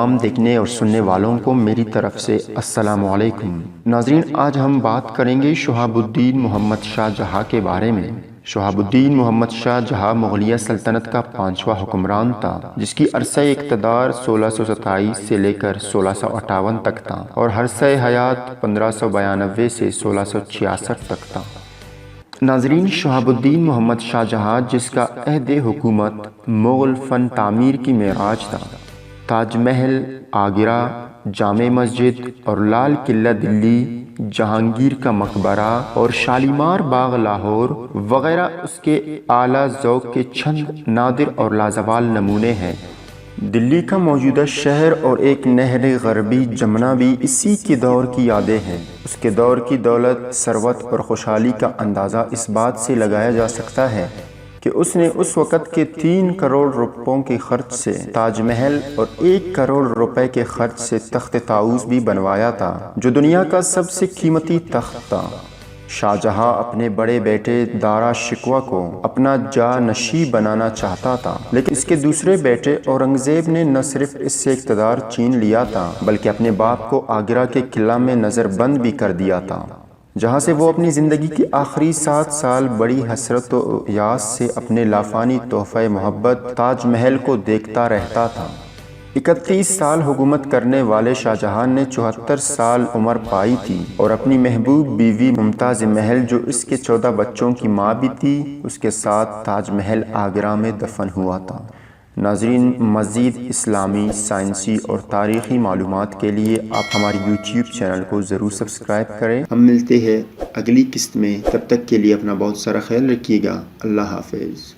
تمام دیکھنے اور سننے والوں کو میری طرف سے السلام علیکم۔ ناظرین، آج ہم بات کریں گے شہاب الدین محمد شاہ جہاں کے بارے میں۔ شہاب الدین محمد شاہ جہاں مغلیہ سلطنت کا 5واں حکمران تھا، جس کی عرصہ اقتدار 1627 سے لے کر 1658 تک تھا اور عرصہ حیات 1592 سے 1666 تک تھا۔ ناظرین، شہاب الدین محمد شاہ جہاں، جس کا عہد حکومت مغل فن تعمیر کی معراج تھا، تاج محل آگرہ، جامع مسجد اور لال قلعہ دلی، جہانگیر کا مقبرہ اور شالیمار باغ لاہور وغیرہ اس کے اعلیٰ ذوق کے چند نادر اور لازوال نمونے ہیں۔ دلی کا موجودہ شہر اور ایک نہر غربی جمنا بھی اسی کے دور کی یادیں ہیں۔ اس کے دور کی دولت، ثروت اور خوشحالی کا اندازہ اس بات سے لگایا جا سکتا ہے کہ اس نے اس وقت کے 3 کروڑ روپوں کے خرچ سے تاج محل اور 1 کروڑ روپے کے خرچ سے تخت طاؤس بھی بنوایا تھا، جو دنیا کا سب سے قیمتی تخت تھا۔ شاہ جہاں اپنے بڑے بیٹے دارا شکوہ کو اپنا جانشین بنانا چاہتا تھا، لیکن اس کے دوسرے بیٹے اورنگزیب نے نہ صرف اس سے اقتدار چھین لیا تھا بلکہ اپنے باپ کو آگرہ کے قلعہ میں نظر بند بھی کر دیا تھا، جہاں سے وہ اپنی زندگی کی آخری 7 سال بڑی حسرت و یاس سے اپنے لافانی تحفہ محبت تاج محل کو دیکھتا رہتا تھا۔ 31 سال حکومت کرنے والے شاہ جہاں نے 74 سال عمر پائی تھی اور اپنی محبوب بیوی ممتاز محل، جو اس کے 14 بچوں کی ماں بھی تھی، اس کے ساتھ تاج محل آگرہ میں دفن ہوا تھا۔ ناظرین، مزید اسلامی، سائنسی اور تاریخی معلومات کے لیے آپ ہماری YouTube چینل کو ضرور سبسکرائب کریں۔ ہم ملتے ہیں اگلی قسط میں، تب تک کے لیے اپنا بہت سارا خیال رکھیے گا۔ اللہ حافظ۔